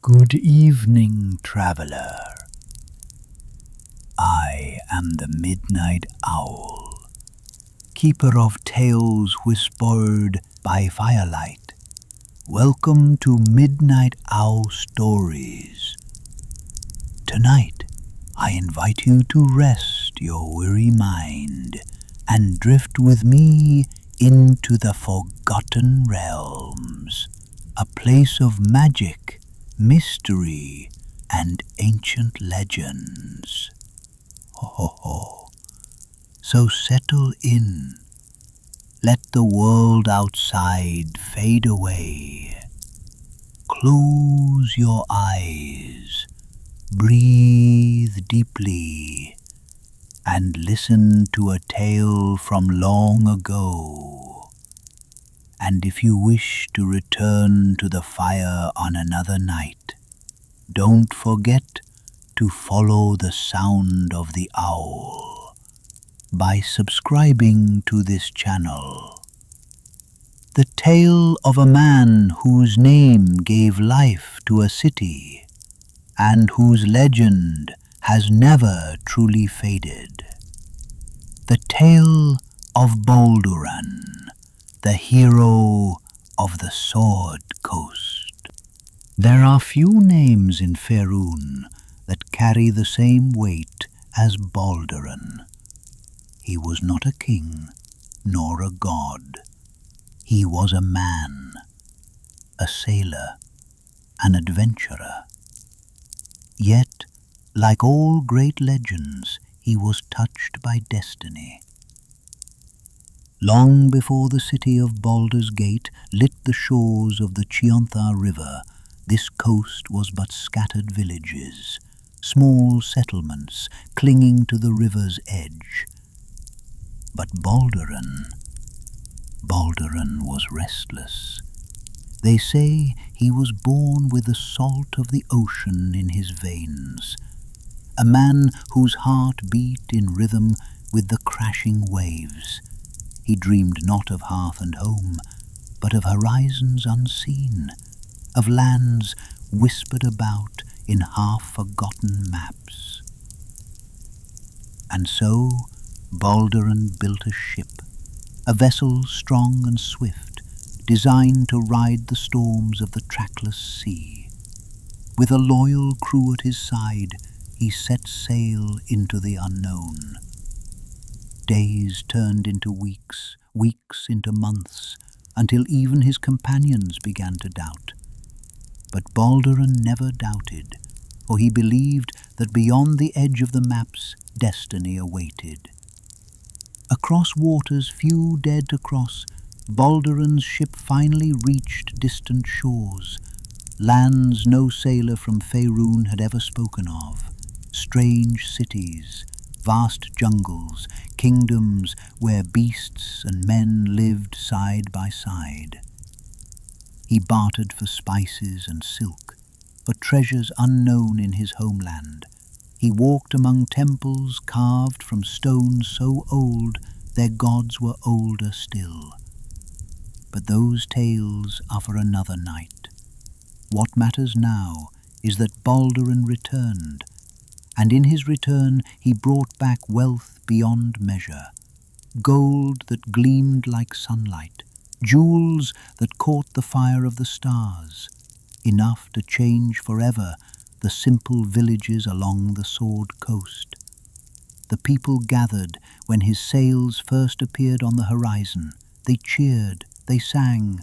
Good evening, traveler. I am the Midnight Owl, keeper of tales whispered by firelight. Welcome to Midnight Owl Stories. Tonight, I invite you to rest your weary mind and drift with me into the Forgotten Realms, a place of magic, mystery, and ancient legends. Ho ho ho. So settle in. Let the world outside fade away. Close your eyes, breathe deeply, and listen to a tale from long ago. And if you wish to return to the fire on another night, don't forget to follow the sound of the owl by subscribing to this channel. The tale of a man whose name gave life to a city and whose legend has never truly faded. The tale of Balduran, the hero of the Sword Coast. There are few names in Faerûn that carry the same weight as Balduran. He was not a king, nor a god. He was a man, a sailor, an adventurer. Yet, like all great legends, he was touched by destiny. Long before the city of Baldur's Gate lit the shores of the Chiantha River, this coast was but scattered villages, small settlements clinging to the river's edge. But Balduran was restless. They say he was born with the salt of the ocean in his veins, a man whose heart beat in rhythm with the crashing waves. He dreamed not of hearth and home, but of horizons unseen, of lands whispered about in half-forgotten maps. And so Balduran built a ship, a vessel strong and swift, designed to ride the storms of the trackless sea. With a loyal crew at his side, he set sail into the unknown. Days turned into weeks, weeks into months, until even his companions began to doubt. But Balduran never doubted, for he believed that beyond the edge of the maps, destiny awaited. Across waters few dared to cross, Balduran's ship finally reached distant shores, lands no sailor from Faerûn had ever spoken of, strange cities, vast jungles, kingdoms where beasts and men lived side by side. He bartered for spices and silk, for treasures unknown in his homeland. He walked among temples carved from stones so old their gods were older still. But those tales are for another night. What matters now is that Balduran returned, and in his return he brought back wealth beyond measure, gold that gleamed like sunlight, jewels that caught the fire of the stars, enough to change forever the simple villages along the Sword Coast. The people gathered when his sails first appeared on the horizon. They cheered, they sang,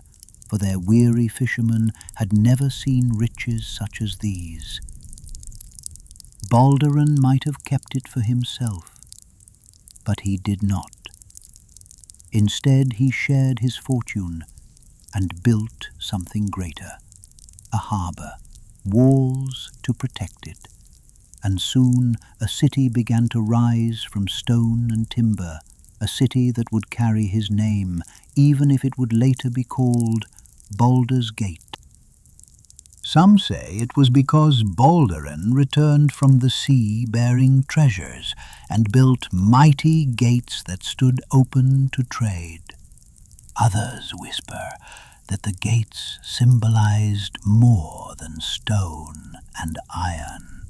for their weary fishermen had never seen riches such as these. Balduran might have kept it for himself, but he did not. Instead, he shared his fortune and built something greater, a harbour, walls to protect it, and soon a city began to rise from stone and timber, a city that would carry his name, even if it would later be called Baldur's Gate. Some say it was because Balduran returned from the sea bearing treasures and built mighty gates that stood open to trade. Others whisper that the gates symbolized more than stone and iron.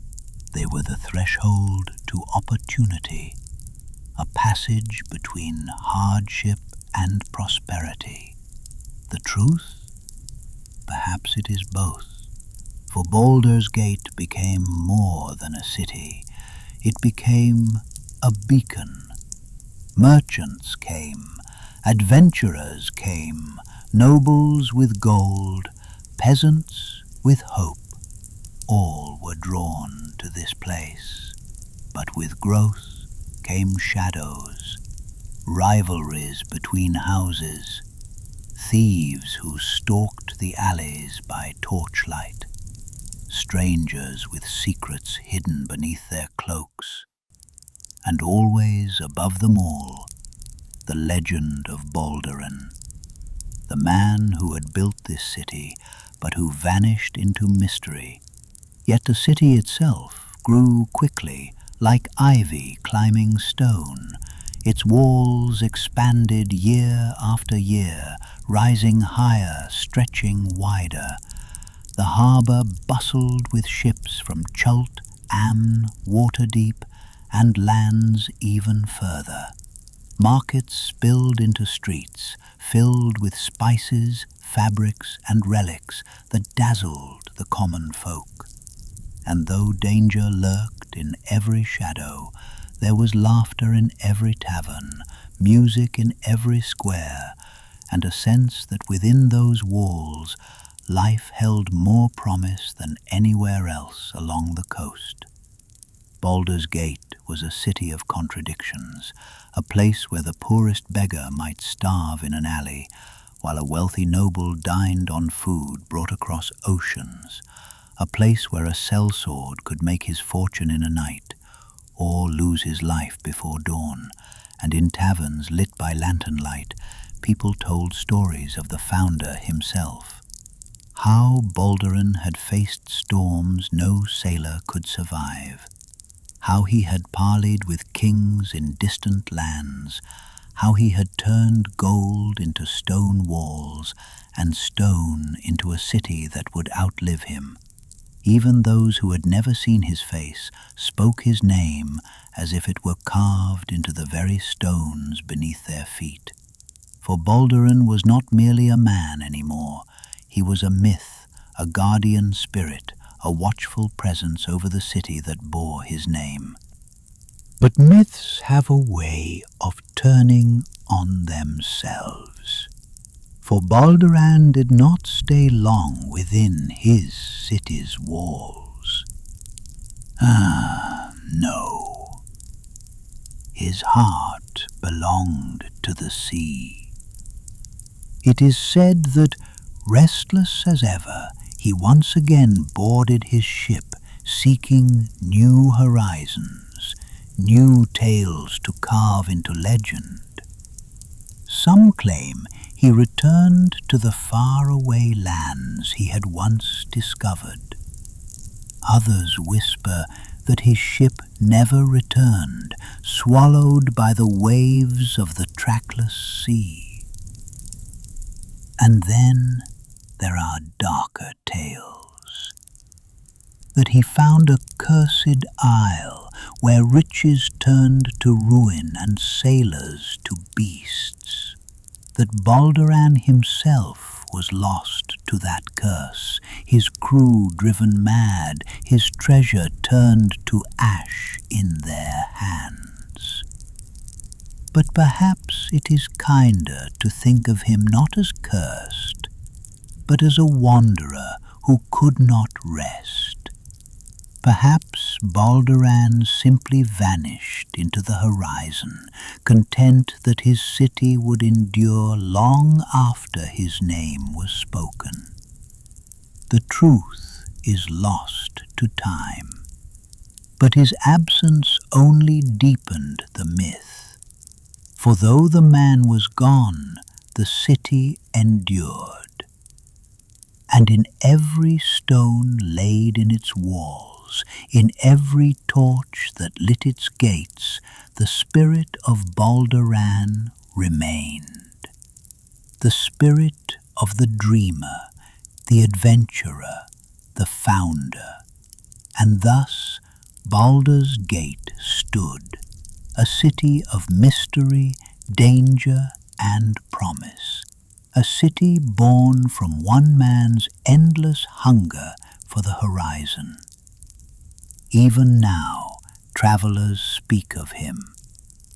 They were the threshold to opportunity, a passage between hardship and prosperity. The truth? Perhaps it is both. For Baldur's Gate became more than a city. It became a beacon. Merchants came, adventurers came, nobles with gold, peasants with hope. All were drawn to this place. But with growth came shadows, rivalries between houses, thieves who stalked the alleys by torchlight, strangers with secrets hidden beneath their cloaks, and always above them all, the legend of Balduran, the man who had built this city, but who vanished into mystery. Yet the city itself grew quickly, like ivy climbing stone. Its walls expanded year after year, rising higher, stretching wider. The harbour bustled with ships from Chult, Amn, Waterdeep, and lands even further. Markets spilled into streets, filled with spices, fabrics, and relics that dazzled the common folk. And though danger lurked in every shadow, there was laughter in every tavern, music in every square, and a sense that within those walls life held more promise than anywhere else along the coast. Baldur's Gate was a city of contradictions, a place where the poorest beggar might starve in an alley, while a wealthy noble dined on food brought across oceans, a place where a sellsword could make his fortune in a night, or lose his life before dawn, and in taverns lit by lantern light, people told stories of the founder himself. How Balduran had faced storms no sailor could survive, how he had parleyed with kings in distant lands, how he had turned gold into stone walls and stone into a city that would outlive him. Even those who had never seen his face spoke his name as if it were carved into the very stones beneath their feet. For Balduran was not merely a man anymore. He was a myth, a guardian spirit, a watchful presence over the city that bore his name. But myths have a way of turning on themselves. For Balduran did not stay long within his city's walls. No. His heart belonged to the sea. It is said that, restless as ever, he once again boarded his ship, seeking new horizons, new tales to carve into legend. Some claim he returned to the faraway lands he had once discovered. Others whisper that his ship never returned, swallowed by the waves of the trackless sea. And then there are darker tales, that he found a cursed isle where riches turned to ruin and sailors to beasts, that Balduran himself was lost to that curse, his crew driven mad, his treasure turned to ash in their hands. But perhaps it is kinder to think of him not as cursed, but as a wanderer who could not rest. Perhaps Balduran simply vanished into the horizon, content that his city would endure long after his name was spoken. The truth is lost to time, but his absence only deepened the myth. For though the man was gone, the city endured, and in every stone laid in its walls, in every torch that lit its gates, the spirit of Balduran remained. The spirit of the dreamer, the adventurer, the founder. And thus Baldur's Gate stood, a city of mystery, danger, and promise. A city born from one man's endless hunger for the horizon. Even now, travelers speak of him.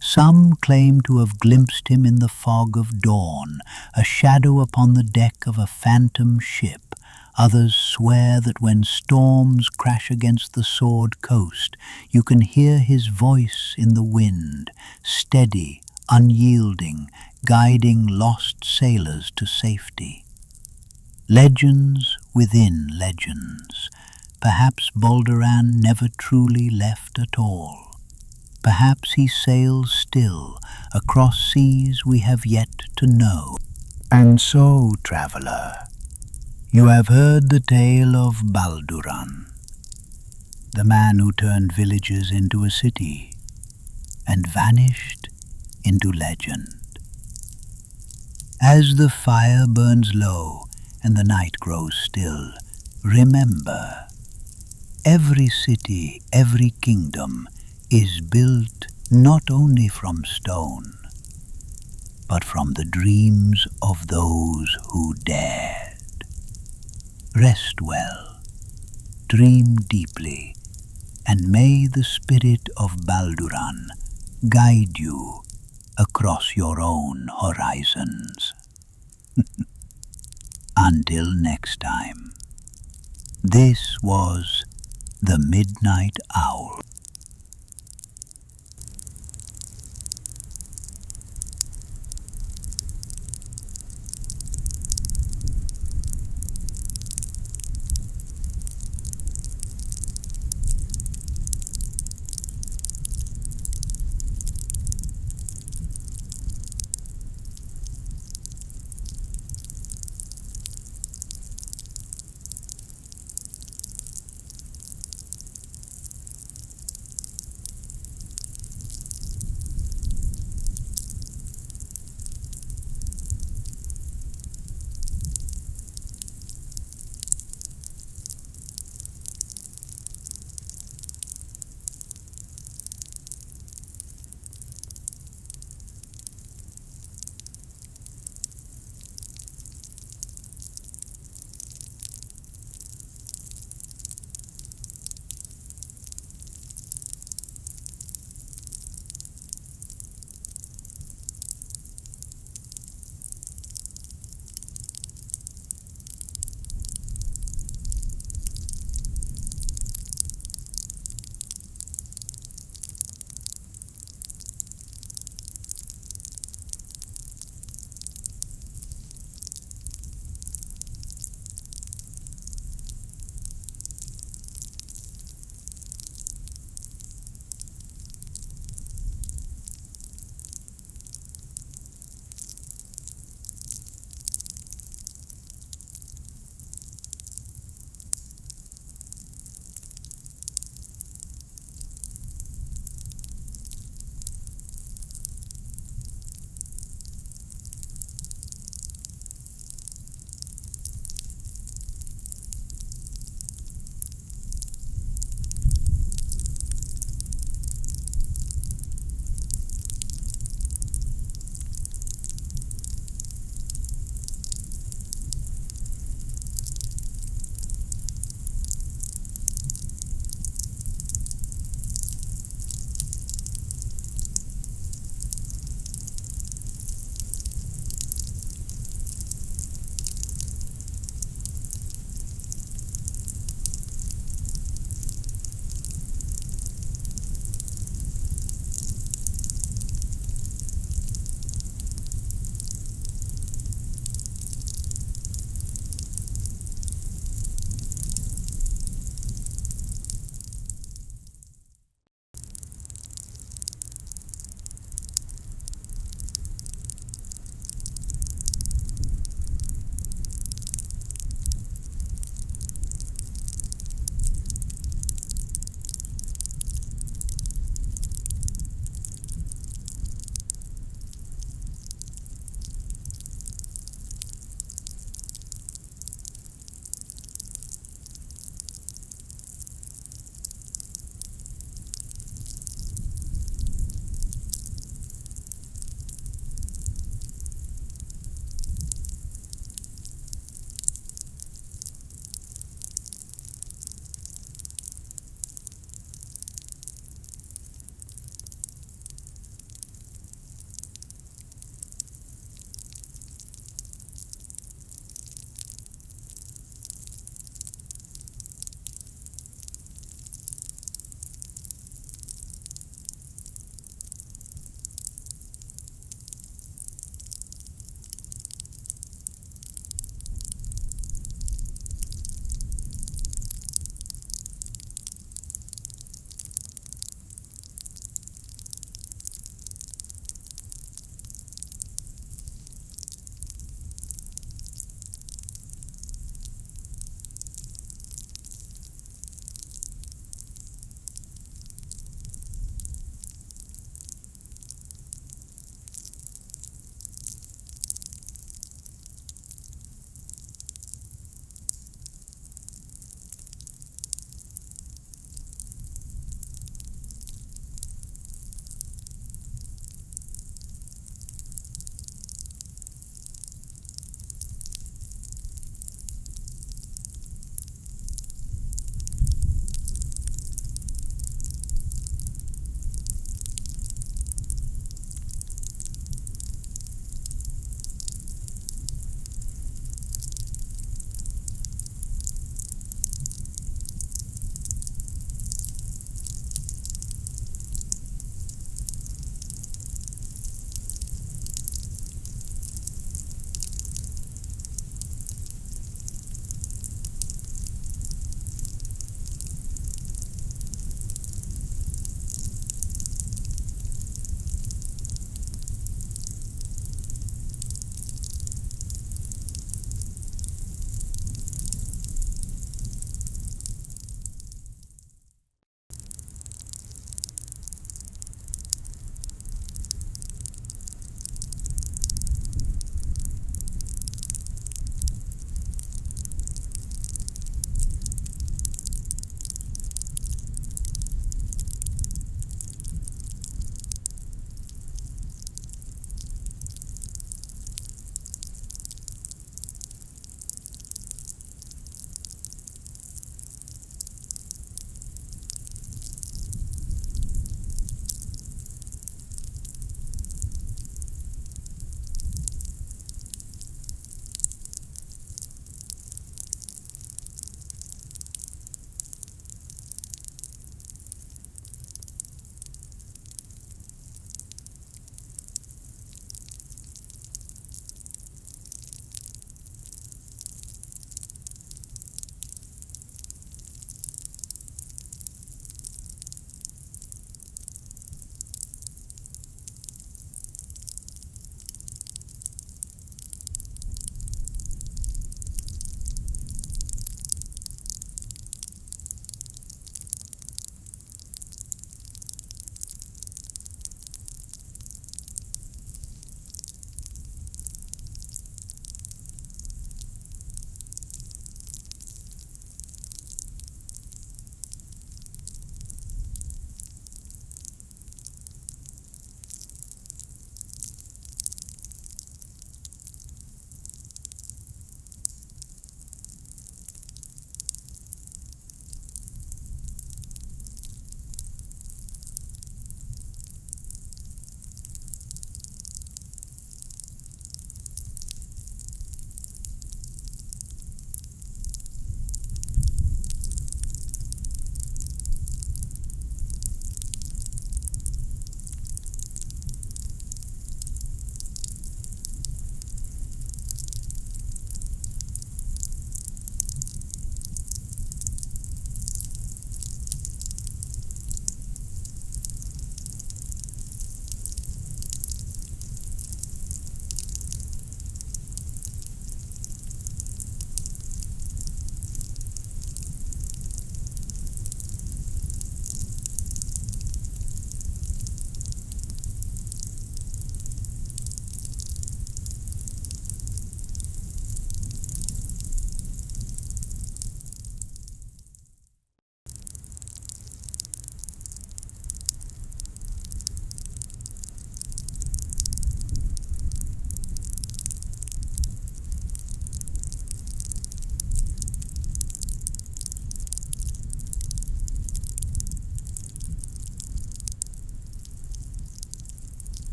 Some claim to have glimpsed him in the fog of dawn, a shadow upon the deck of a phantom ship. Others swear that when storms crash against the Sword Coast, you can hear his voice in the wind, steady, unyielding, guiding lost sailors to safety. Legends within legends. Perhaps Balduran never truly left at all. Perhaps he sails still across seas we have yet to know. And so, traveller, you have heard the tale of Balduran, the man who turned villages into a city and vanished into legend. As the fire burns low and the night grows still, remember, every city, every kingdom is built not only from stone, but from the dreams of those who dared. Rest well, dream deeply, and may the spirit of Balduran guide you across your own horizons. Until next time, this was the Midnight Owl.